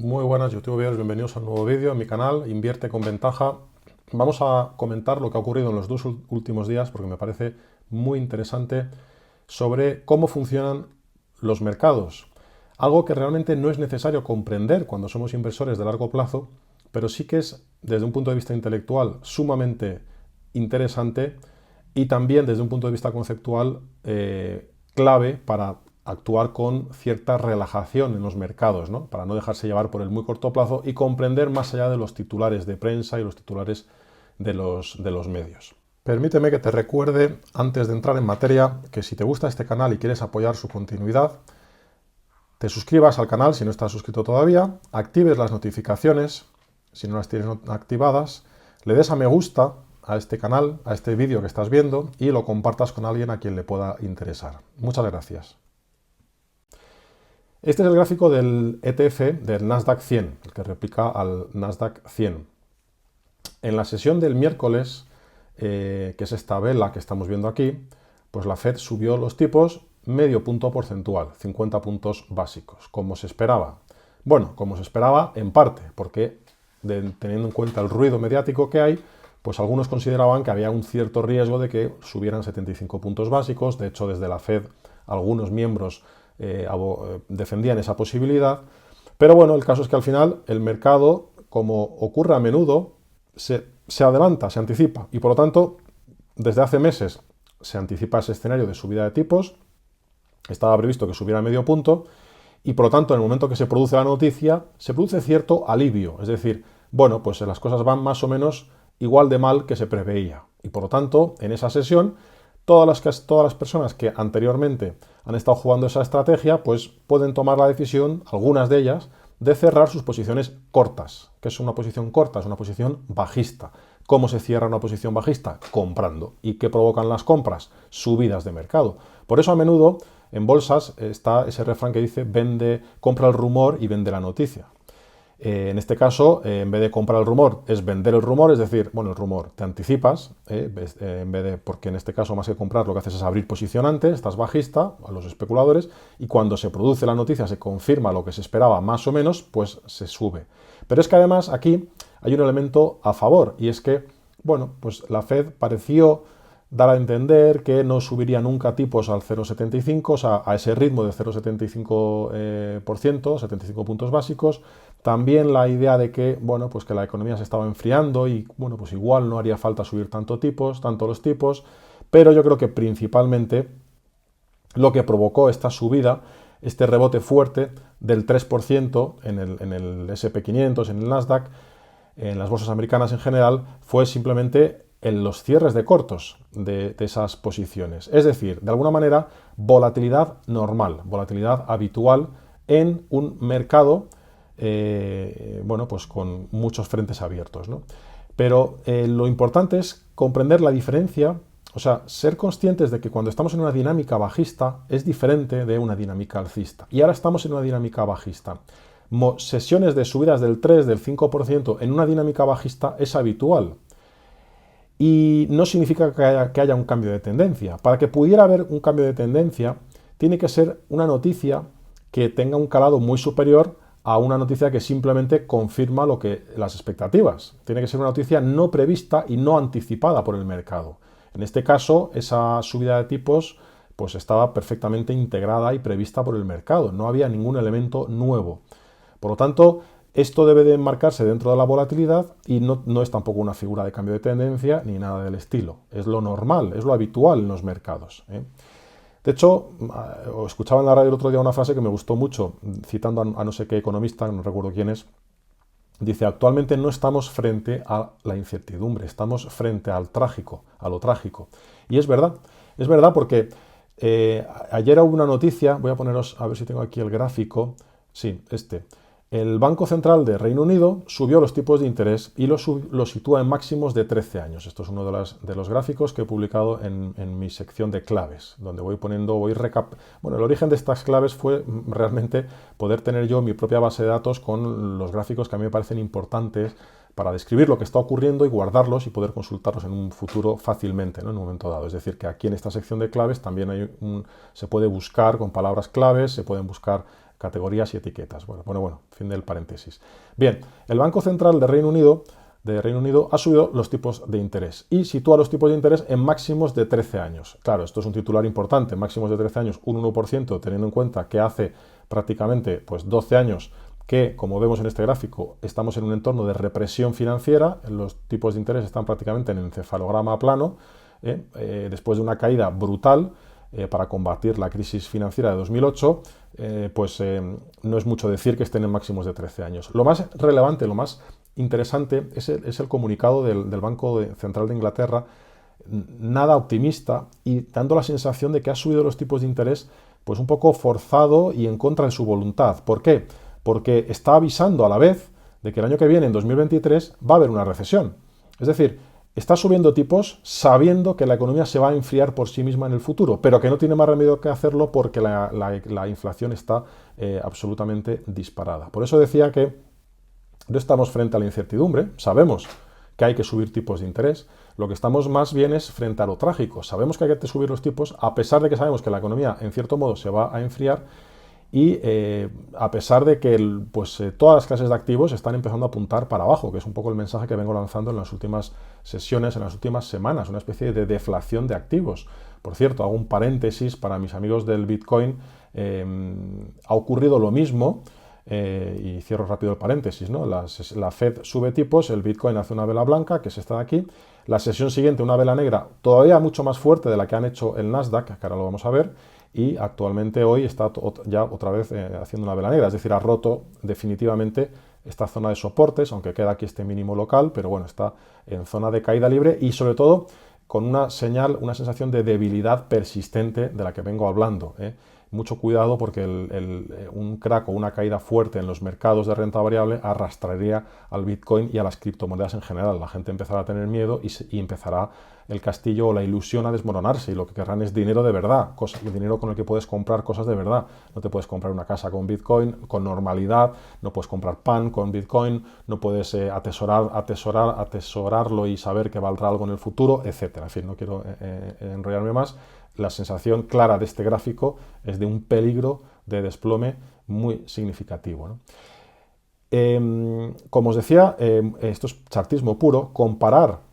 Muy buenas youtubers, bienvenidos a un nuevo vídeo en mi canal Invierte con Ventaja. Vamos a comentar lo que ha ocurrido en los dos últimos días porque me parece muy interesante sobre cómo funcionan los mercados. Algo que realmente no es necesario comprender cuando somos inversores de largo plazo, pero sí que es desde un punto de vista intelectual sumamente interesante y también desde un punto de vista conceptual clave para actuar con cierta relajación en los mercados, ¿no? Para no dejarse llevar por el muy corto plazo y comprender más allá de los titulares de prensa y los titulares de los medios. Permíteme que te recuerde, antes de entrar en materia, que si te gusta este canal y quieres apoyar su continuidad, te suscribas al canal si no estás suscrito todavía, actives las notificaciones si no las tienes activadas, le des a me gusta a este canal, a este vídeo que estás viendo y lo compartas con alguien a quien le pueda interesar. Muchas gracias. Este es el gráfico del ETF del Nasdaq 100, el que replica al Nasdaq 100. En la sesión del miércoles, que es esta vela que estamos viendo aquí, pues la Fed subió los tipos medio punto porcentual, 50 puntos básicos, como se esperaba. Bueno, como se esperaba en parte, porque teniendo en cuenta el ruido mediático que hay, pues algunos consideraban que había un cierto riesgo de que subieran 75 puntos básicos. De hecho, desde la Fed, algunos miembros defendían esa posibilidad. Pero bueno, el caso es que al final el mercado, como ocurre a menudo, se adelanta, se anticipa. Y por lo tanto, desde hace meses se anticipa ese escenario de subida de tipos. Estaba previsto que subiera medio punto. Y por lo tanto, en el momento que se produce la noticia, se produce cierto alivio. Es decir, bueno, pues las cosas van más o menos igual de mal que se preveía. Y por lo tanto, en esa sesión, todas las personas que anteriormente han estado jugando esa estrategia, pues pueden tomar la decisión, algunas de ellas, de cerrar sus posiciones cortas. ¿Qué es una posición corta? Es una posición bajista. ¿Cómo se cierra una posición bajista? Comprando. ¿Y qué provocan las compras? Subidas de mercado. Por eso a menudo en bolsas está ese refrán que dice compra el rumor y vende la noticia. En este caso, en vez de comprar el rumor, es vender el rumor, es decir, bueno, el rumor, te anticipas, porque en este caso, más que comprar, lo que haces es abrir posición antes, estás bajista a los especuladores, y cuando se produce la noticia, se confirma lo que se esperaba más o menos, pues se sube. Pero es que además aquí hay un elemento a favor, y es que, bueno, pues la Fed pareció dar a entender que no subiría nunca tipos al 0,75, o sea, a ese ritmo de 0,75%, 75 puntos básicos. También la idea de que, bueno, pues que la economía se estaba enfriando y, bueno, pues igual no haría falta subir tanto los tipos, pero yo creo que principalmente lo que provocó esta subida, este rebote fuerte del 3% en el S&P 500, en el Nasdaq, en las bolsas americanas en general, fue simplemente en los cierres de cortos de esas posiciones. Es decir, de alguna manera, volatilidad normal, volatilidad habitual en un mercado, bueno, pues con muchos frentes abiertos, ¿no? Pero lo importante es comprender la diferencia, o sea, ser conscientes de que cuando estamos en una dinámica bajista es diferente de una dinámica alcista. Y ahora estamos en una dinámica bajista. Sesiones de subidas del 3, del 5% en una dinámica bajista es habitual. Y no significa que haya un cambio de tendencia. Para que pudiera haber un cambio de tendencia, tiene que ser una noticia que tenga un calado muy superior a una noticia que simplemente confirma las expectativas. Tiene que ser una noticia no prevista y no anticipada por el mercado. En este caso, esa subida de tipos pues estaba perfectamente integrada y prevista por el mercado. No había ningún elemento nuevo. Por lo tanto, esto debe de enmarcarse dentro de la volatilidad y no es tampoco una figura de cambio de tendencia ni nada del estilo. Es lo normal, es lo habitual en los mercados. De hecho, escuchaba en la radio el otro día una frase que me gustó mucho, citando a no sé qué economista, no recuerdo quién es. Dice, actualmente no estamos frente a la incertidumbre, estamos frente al trágico, a lo trágico. Y es verdad porque ayer hubo una noticia, voy a poneros, a ver si tengo aquí el gráfico, sí, el Banco Central de Reino Unido subió los tipos de interés y los sitúa en máximos de 13 años. Esto es uno de los gráficos que he publicado en mi sección de claves, donde voy poniendo, bueno, el origen de estas claves fue realmente poder tener yo mi propia base de datos con los gráficos que a mí me parecen importantes para describir lo que está ocurriendo y guardarlos y poder consultarlos en un futuro fácilmente, ¿no? En un momento dado. Es decir, que aquí en esta sección de claves también se puede buscar con palabras claves, se pueden buscar categorías y etiquetas. Bueno, fin del paréntesis. Bien, el Banco Central de Reino Unido ha subido los tipos de interés y sitúa los tipos de interés en máximos de 13 años. Claro, esto es un titular importante, máximos de 13 años, un 1%, teniendo en cuenta que hace prácticamente pues, 12 años que, como vemos en este gráfico, estamos en un entorno de represión financiera, los tipos de interés están prácticamente en encefalograma plano, después de una caída brutal para combatir la crisis financiera de 2008, no es mucho decir que estén en máximos de 13 años. Lo más relevante, lo más interesante es el comunicado del Banco Central de Inglaterra, nada optimista y dando la sensación de que ha subido los tipos de interés pues un poco forzado y en contra de su voluntad. ¿Por qué? Porque está avisando a la vez de que el año que viene, en 2023, va a haber una recesión. Es decir, está subiendo tipos sabiendo que la economía se va a enfriar por sí misma en el futuro, pero que no tiene más remedio que hacerlo porque la inflación está absolutamente disparada. Por eso decía que no estamos frente a la incertidumbre, sabemos que hay que subir tipos de interés, lo que estamos más bien es frente a lo trágico. Sabemos que hay que subir los tipos, a pesar de que sabemos que la economía en cierto modo se va a enfriar y a pesar de que todas las clases de activos están empezando a apuntar para abajo, que es un poco el mensaje que vengo lanzando en las últimas sesiones, en las últimas semanas, una especie de deflación de activos. Por cierto, hago un paréntesis para mis amigos del Bitcoin, ha ocurrido lo mismo. Y cierro rápido el paréntesis, ¿no? La Fed sube tipos, el Bitcoin hace una vela blanca, que es esta de aquí, la sesión siguiente una vela negra todavía mucho más fuerte de la que han hecho el Nasdaq, que ahora lo vamos a ver, y actualmente hoy está ya otra vez haciendo una vela negra, es decir, ha roto definitivamente esta zona de soportes, aunque queda aquí este mínimo local, pero bueno, está en zona de caída libre y sobre todo con una sensación de debilidad persistente de la que vengo hablando, Mucho cuidado porque un crack o una caída fuerte en los mercados de renta variable arrastraría al Bitcoin y a las criptomonedas en general. La gente empezará a tener miedo y empezará el castillo o la ilusión a desmoronarse y lo que querrán es dinero de verdad, dinero con el que puedes comprar cosas de verdad. No te puedes comprar una casa con Bitcoin con normalidad, no puedes comprar pan con Bitcoin, no puedes atesorarlo y saber que valdrá algo en el futuro, etcétera. En fin, no quiero enrollarme más. La sensación clara de este gráfico es de un peligro de desplome muy significativo, ¿no? Como os decía, esto es chartismo puro, comparar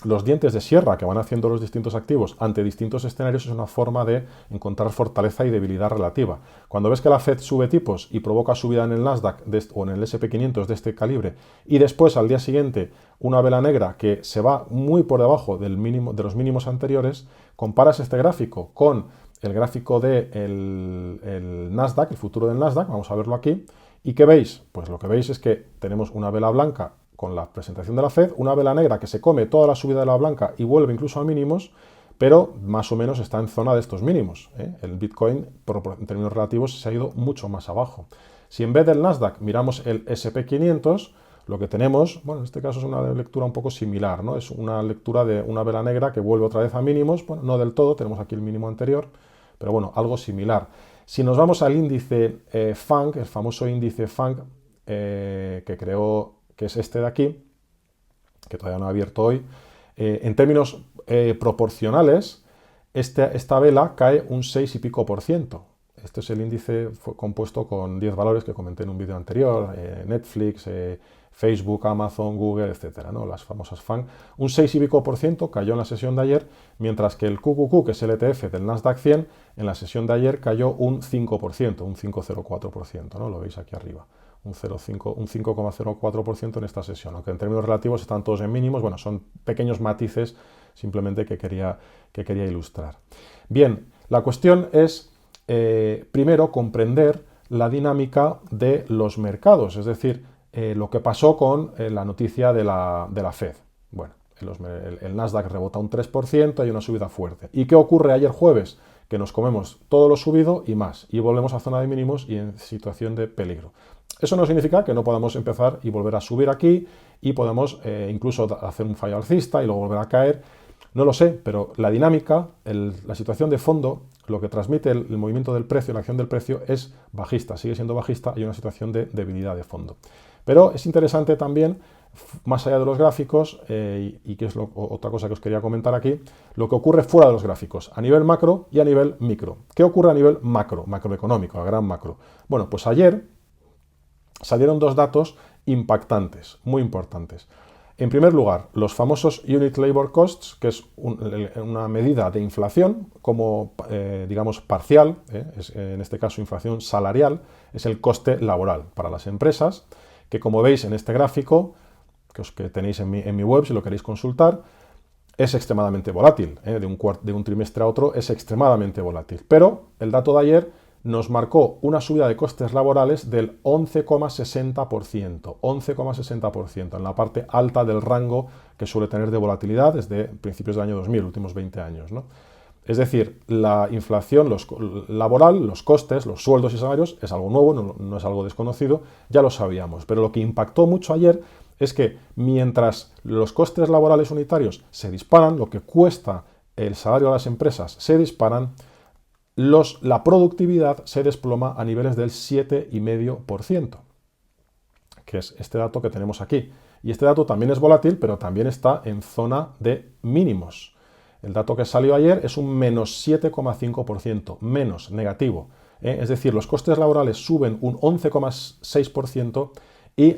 los dientes de sierra que van haciendo los distintos activos ante distintos escenarios es una forma de encontrar fortaleza y debilidad relativa. Cuando ves que la Fed sube tipos y provoca subida en el Nasdaq o en el SP500 de este calibre y después al día siguiente una vela negra que se va muy por debajo de los mínimos anteriores, comparas este gráfico con el gráfico del Nasdaq, el futuro del Nasdaq, vamos a verlo aquí, ¿y qué veis? Pues lo que veis es que tenemos una vela blanca con la presentación de la Fed, una vela negra que se come toda la subida de la blanca y vuelve incluso a mínimos, pero más o menos está en zona de estos mínimos. El Bitcoin, en términos relativos, se ha ido mucho más abajo. Si en vez del Nasdaq miramos el SP500, lo que tenemos, bueno, en este caso es una lectura un poco similar, ¿no? Es una lectura de una vela negra que vuelve otra vez a mínimos, bueno, no del todo, tenemos aquí el mínimo anterior, pero bueno, algo similar. Si nos vamos al índice FANG, el famoso índice FANG que es este de aquí, que todavía no he abierto hoy, en términos proporcionales, esta vela cae un 6 y pico %. Este es el índice compuesto con 10 valores que comenté en un vídeo anterior, Netflix, Facebook, Amazon, Google, etcétera, ¿no? Las famosas FANG. Un 6 y pico % cayó en la sesión de ayer, mientras que el QQQ, que es el ETF del Nasdaq 100, en la sesión de ayer cayó un 5%, un 5,04%, ¿no? Lo veis aquí arriba. Un 5,04% en esta sesión, aunque en términos relativos están todos en mínimos. Bueno, son pequeños matices simplemente que quería ilustrar. Bien, la cuestión es, primero, comprender la dinámica de los mercados, es decir, lo que pasó con la noticia de la Fed. Bueno, el Nasdaq rebota un 3%, hay una subida fuerte. ¿Y qué ocurre ayer jueves? Que nos comemos todo lo subido y más, y volvemos a zona de mínimos y en situación de peligro. Eso no significa que no podamos empezar y volver a subir aquí y podemos incluso hacer un fallo alcista y luego volver a caer. No lo sé, pero la dinámica, la situación de fondo lo que transmite el movimiento del precio, la acción del precio, es bajista, sigue siendo bajista, hay una situación de debilidad de fondo. Pero es interesante también, más allá de los gráficos, y que es otra cosa que os quería comentar aquí, lo que ocurre fuera de los gráficos, a nivel macro y a nivel micro. ¿Qué ocurre a nivel macroeconómico, a gran macro? Bueno, pues ayer salieron dos datos impactantes, muy importantes. En primer lugar, los famosos Unit Labor Costs, que es una medida de inflación como, digamos, parcial, es, en este caso inflación salarial, es el coste laboral para las empresas, que como veis en este gráfico, que tenéis en mi web si lo queréis consultar, es extremadamente volátil, de un trimestre a otro es extremadamente volátil. Pero el dato de ayer nos marcó una subida de costes laborales del 11,60%, 11,60% en la parte alta del rango que suele tener de volatilidad desde principios del año 2000, últimos 20 años, ¿no? Es decir, la inflación laboral, los costes, los sueldos y salarios, es algo nuevo, no es algo desconocido, ya lo sabíamos. Pero lo que impactó mucho ayer es que mientras los costes laborales unitarios se disparan, lo que cuesta el salario a las empresas se disparan, la productividad se desploma a niveles del 7,5%, que es este dato que tenemos aquí. Y este dato también es volátil, pero también está en zona de mínimos. El dato que salió ayer es un menos 7,5%, menos, negativo. Es decir, los costes laborales suben un 11,6% y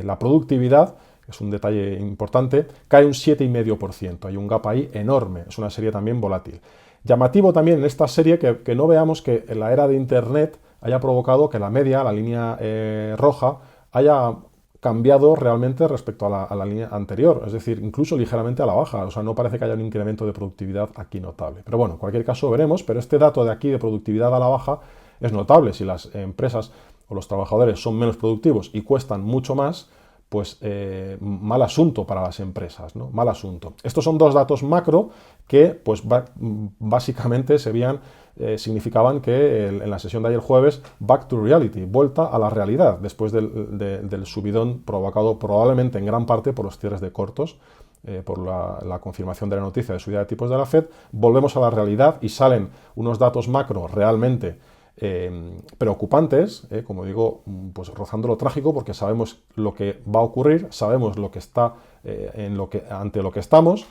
la productividad, es un detalle importante, cae un 7,5%. Hay un gap ahí enorme, es una serie también volátil. Llamativo también en esta serie que no veamos que en la era de Internet haya provocado que la media, la línea roja, haya cambiado realmente respecto a la línea anterior, es decir, incluso ligeramente a la baja, o sea, no parece que haya un incremento de productividad aquí notable. Pero bueno, en cualquier caso veremos, pero este dato de aquí de productividad a la baja es notable. Si las empresas o los trabajadores son menos productivos y cuestan mucho más, pues mal asunto para las empresas, ¿no? Mal asunto. Estos son dos datos macro que pues básicamente significaban que en la sesión de ayer jueves, back to reality, vuelta a la realidad, después del subidón provocado probablemente en gran parte por los cierres de cortos, por la confirmación de la noticia de subida de tipos de la Fed, volvemos a la realidad y salen unos datos macro realmente preocupantes, como digo, pues rozando lo trágico, porque sabemos lo que va a ocurrir, sabemos lo que está ante lo que estamos,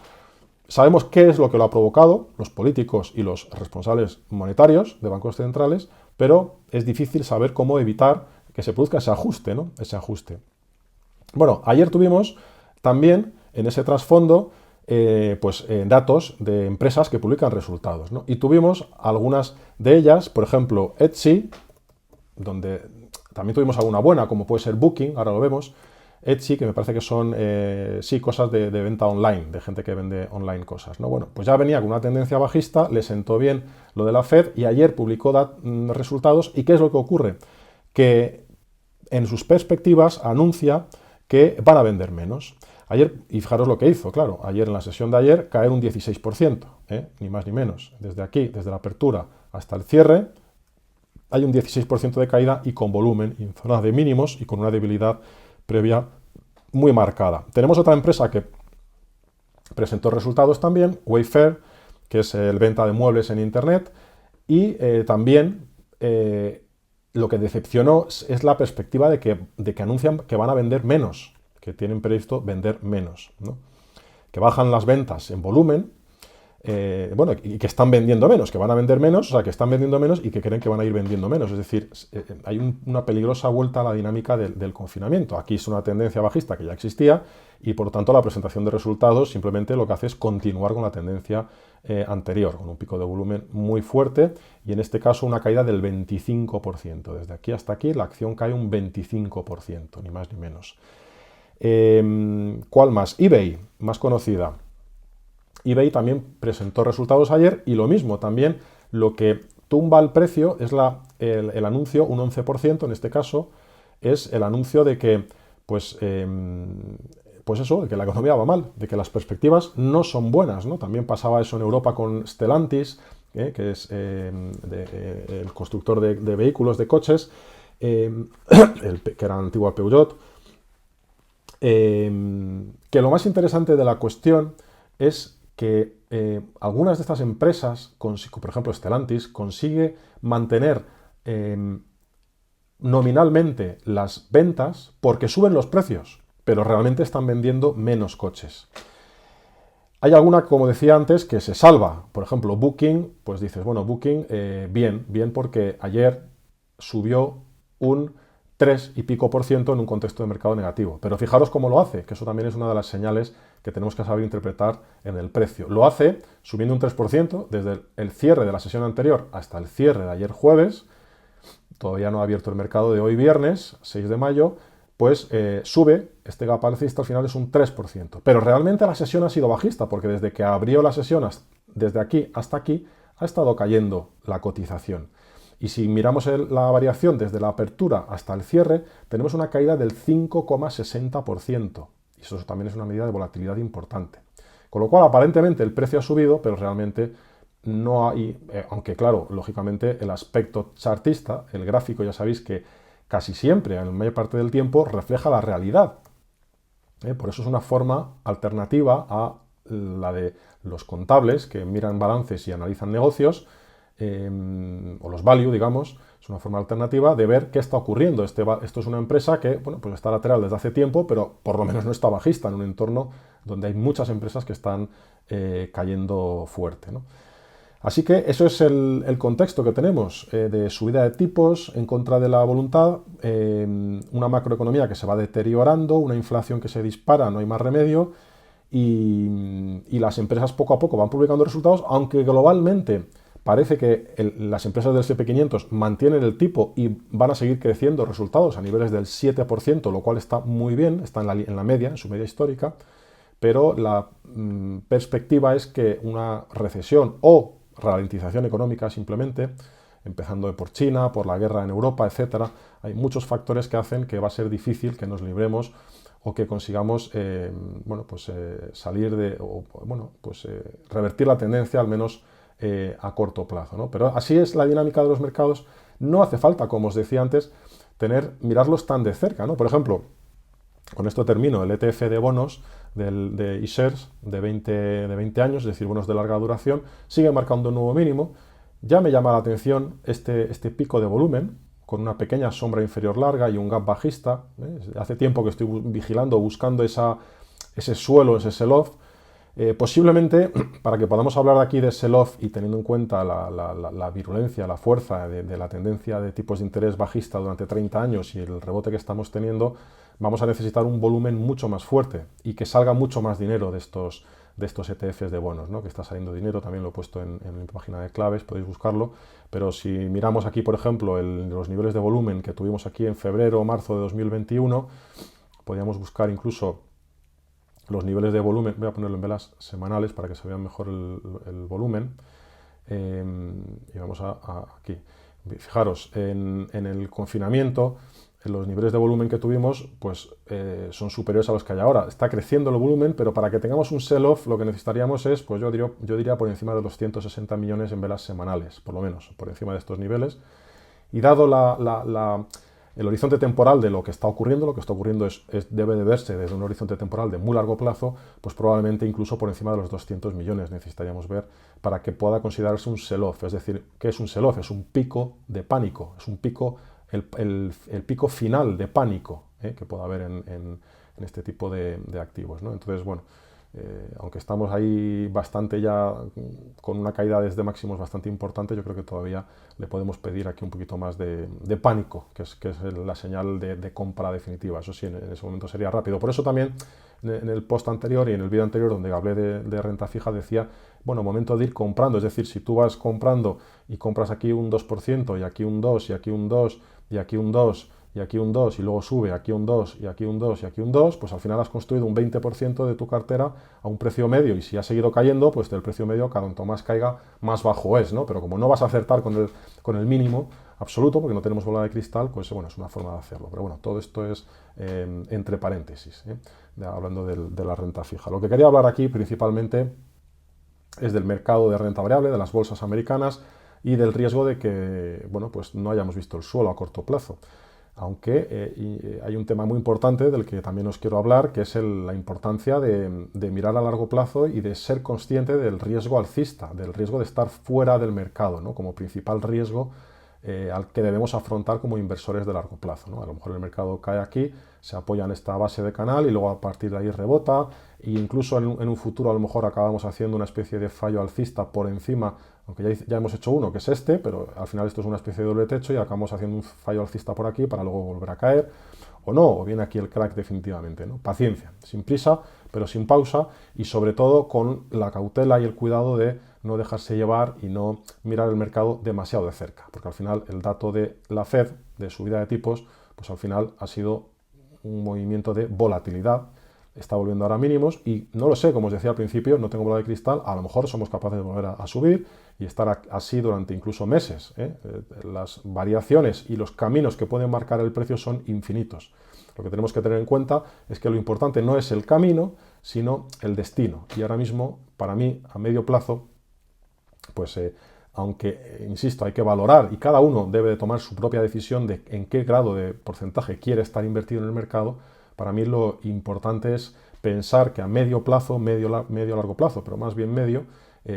sabemos qué es lo que lo ha provocado, los políticos y los responsables monetarios de bancos centrales, pero es difícil saber cómo evitar que se produzca ese ajuste, ¿no? Ese ajuste. Bueno, ayer tuvimos también en ese trasfondo datos de empresas que publican resultados, ¿no? Y tuvimos algunas de ellas, por ejemplo, Etsy, donde también tuvimos alguna buena, como puede ser Booking, ahora lo vemos. Etsy, que me parece que son, cosas de venta online, de gente que vende online cosas, ¿no? Bueno, pues ya venía con una tendencia bajista, le sentó bien lo de la Fed y ayer publicó resultados. ¿Y qué es lo que ocurre? Que en sus perspectivas anuncia que van a vender menos. Ayer, y fijaros lo que hizo, claro, ayer en la sesión de ayer caer un 16%, ni más ni menos. Desde aquí, desde la apertura hasta el cierre, hay un 16% de caída y con volumen, en zona de mínimos y con una debilidad previa muy marcada. Tenemos otra empresa que presentó resultados también, Wayfair, que es el venta de muebles en Internet, y también lo que decepcionó es la perspectiva de que anuncian que van a vender menos, que tienen previsto vender menos, ¿no? Que bajan las ventas en volumen, y que están vendiendo menos, que van a vender menos, o sea, que están vendiendo menos y que creen que van a ir vendiendo menos. Es decir, hay una peligrosa vuelta a la dinámica del confinamiento. Aquí es una tendencia bajista que ya existía y, por lo tanto, la presentación de resultados simplemente lo que hace es continuar con la tendencia anterior, con un pico de volumen muy fuerte y, en este caso, una caída del 25%. Desde aquí hasta aquí la acción cae un 25%, ni más ni menos. ¿Cuál más? eBay, más conocida. eBay también presentó resultados ayer y lo mismo, también lo que tumba el precio es el anuncio, un 11% en este caso, es el anuncio de que, de que la economía va mal, de que las perspectivas no son buenas, ¿no? También pasaba eso en Europa con Stellantis, que es el constructor de vehículos, de coches, que era antigua Peugeot. Que lo más interesante de la cuestión es que algunas de estas empresas, por ejemplo Stellantis, consigue mantener nominalmente las ventas porque suben los precios, pero realmente están vendiendo menos coches. Hay alguna, como decía antes, que se salva. Por ejemplo, Booking, pues dices, bueno, Booking, bien porque ayer subió un 3 y pico por ciento en un contexto de mercado negativo. Pero fijaros cómo lo hace, que eso también es una de las señales que tenemos que saber interpretar en el precio. Lo hace subiendo un 3% desde el cierre de la sesión anterior hasta el cierre de ayer jueves. Todavía no ha abierto el mercado de hoy viernes, 6 de mayo, pues sube, este gap alcista al final es un 3%. Pero realmente la sesión ha sido bajista, porque desde que abrió la sesión, desde aquí hasta aquí, ha estado cayendo la cotización. Y si miramos la variación desde la apertura hasta el cierre, tenemos una caída del 5,60%. Y eso también es una medida de volatilidad importante. Con lo cual, aparentemente, el precio ha subido, pero realmente no hay, aunque claro, lógicamente el aspecto chartista, el gráfico, ya sabéis que casi siempre, en la mayor parte del tiempo, refleja la realidad. Por eso es una forma alternativa a la de los contables que miran balances y analizan negocios, o los value, digamos, es una forma alternativa de ver qué está ocurriendo. Esto es una empresa que, bueno, pues está lateral desde hace tiempo, pero por lo menos no está bajista en un entorno donde hay muchas empresas que están cayendo fuerte, ¿no? Así que eso es el contexto que tenemos de subida de tipos en contra de la voluntad, una macroeconomía que se va deteriorando, una inflación que se dispara, no hay más remedio, y las empresas poco a poco van publicando resultados, aunque globalmente parece que las empresas del S&P 500 mantienen el tipo y van a seguir creciendo resultados a niveles del 7%, lo cual está muy bien, está en la media, en su media histórica, pero la perspectiva es que una recesión o ralentización económica simplemente, empezando por China, por la guerra en Europa, etcétera. Hay muchos factores que hacen que va a ser difícil que nos libremos o que consigamos salir de, revertir la tendencia al menos a corto plazo, ¿no? Pero así es la dinámica de los mercados. No hace falta, como os decía antes, mirarlos tan de cerca, ¿no? Por ejemplo, con esto termino, el ETF de bonos de iShares de 20 años, es decir, bonos de larga duración, sigue marcando un nuevo mínimo. Ya me llama la atención este pico de volumen, con una pequeña sombra inferior larga y un gap bajista. Hace tiempo que estoy vigilando, buscando ese suelo, ese sell-off. Posiblemente, para que podamos hablar aquí de sell-off y teniendo en cuenta la virulencia, la fuerza de la tendencia de tipos de interés bajista durante 30 años y el rebote que estamos teniendo, vamos a necesitar un volumen mucho más fuerte y que salga mucho más dinero de estos ETFs de bonos, ¿no? Que está saliendo dinero, también lo he puesto en mi página de claves, podéis buscarlo, pero si miramos aquí, por ejemplo, los niveles de volumen que tuvimos aquí en febrero o marzo de 2021, podríamos buscar incluso los niveles de volumen, voy a ponerlo en velas semanales para que se vea mejor el volumen, y vamos aquí. Fijaros, en el confinamiento, los niveles de volumen que tuvimos pues, son superiores a los que hay ahora. Está creciendo el volumen, pero para que tengamos un sell-off lo que necesitaríamos es, pues yo diría por encima de los 160 millones en velas semanales, por lo menos, por encima de estos niveles. Y dado el horizonte temporal de lo que está ocurriendo debe de verse desde un horizonte temporal de muy largo plazo, pues probablemente incluso por encima de los 200 millones necesitaríamos ver para que pueda considerarse un sell-off. Es decir, ¿qué es un sell-off? Es un pico de pánico, es un pico, el pico final de pánico que pueda haber en este tipo de activos, ¿no? Entonces, bueno, aunque estamos ahí bastante ya con una caída desde máximos bastante importante, yo creo que todavía le podemos pedir aquí un poquito más de pánico, que es la señal de compra definitiva. Eso sí, en ese momento sería rápido. Por eso también en el post anterior y en el vídeo anterior donde hablé de renta fija decía, bueno, momento de ir comprando. Es decir, si tú vas comprando y compras aquí un 2% y aquí un 2 y aquí un 2 y aquí un 2 y aquí un 2 y luego sube aquí un 2 y aquí un 2 y aquí un 2, pues al final has construido un 20% de tu cartera a un precio medio, y si ha seguido cayendo, pues el precio medio cuanto más caiga, más bajo es, ¿no? Pero como no vas a acertar con el mínimo absoluto, porque no tenemos bola de cristal, pues bueno, es una forma de hacerlo. Pero bueno, todo esto es entre paréntesis, hablando de la renta fija. Lo que quería hablar aquí principalmente es del mercado de renta variable, de las bolsas americanas y del riesgo de que, bueno, pues no hayamos visto el suelo a corto plazo. Aunque hay un tema muy importante del que también os quiero hablar, que es la importancia de mirar a largo plazo y de ser consciente del riesgo alcista, del riesgo de estar fuera del mercado, ¿no? Como principal riesgo al que debemos afrontar como inversores de largo plazo, ¿no? A lo mejor el mercado cae aquí, se apoya en esta base de canal y luego a partir de ahí rebota, e incluso en un futuro a lo mejor acabamos haciendo una especie de fallo alcista por encima, aunque ya hemos hecho uno que es este, pero al final esto es una especie de doble techo y acabamos haciendo un fallo alcista por aquí para luego volver a caer, o no, o viene aquí el crack definitivamente, ¿no? Paciencia, sin prisa, pero sin pausa, y sobre todo con la cautela y el cuidado de no dejarse llevar y no mirar el mercado demasiado de cerca, porque al final el dato de la Fed, de subida de tipos, pues al final ha sido un movimiento de volatilidad, está volviendo ahora a mínimos y no lo sé, como os decía al principio, no tengo bola de cristal, a lo mejor somos capaces de volver a subir y estar así durante incluso meses. Las variaciones y los caminos que pueden marcar el precio son infinitos. Lo que tenemos que tener en cuenta es que lo importante no es el camino, sino el destino. Y ahora mismo, para mí, a medio plazo, pues aunque, insisto, hay que valorar y cada uno debe de tomar su propia decisión de en qué grado de porcentaje quiere estar invertido en el mercado, para mí lo importante es pensar que a medio plazo, medio largo plazo, pero más bien medio,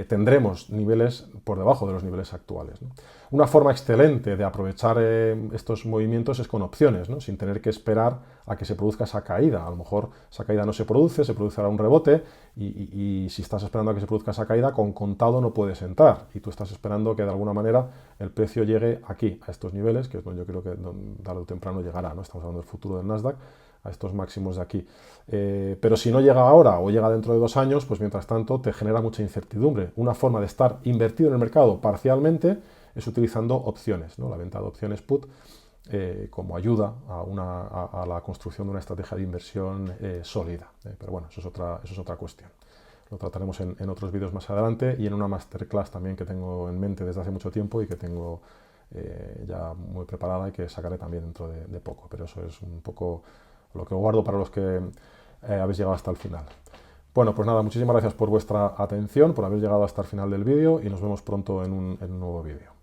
tendremos niveles por debajo de los niveles actuales, ¿no? Una forma excelente de aprovechar estos movimientos es con opciones, ¿no? Sin tener que esperar a que se produzca esa caída. A lo mejor esa caída no se producirá un rebote y si estás esperando a que se produzca esa caída, con contado no puedes entrar y tú estás esperando que de alguna manera el precio llegue aquí, a estos niveles, que es donde yo creo que tarde o temprano llegará, ¿no? Estamos hablando del futuro del Nasdaq, a estos máximos de aquí. Pero si no llega ahora o llega dentro de 2 años, pues mientras tanto te genera mucha incertidumbre. Una forma de estar invertido en el mercado parcialmente es utilizando opciones, ¿no? La venta de opciones put como ayuda a la construcción de una estrategia de inversión sólida. Pero bueno, eso es otra cuestión. Lo trataremos en otros vídeos más adelante y en una masterclass también que tengo en mente desde hace mucho tiempo y que tengo ya muy preparada y que sacaré también dentro de poco. Pero eso es un poco lo que guardo para los que habéis llegado hasta el final. Bueno, pues nada, muchísimas gracias por vuestra atención, por haber llegado hasta el final del vídeo y nos vemos pronto en un nuevo vídeo.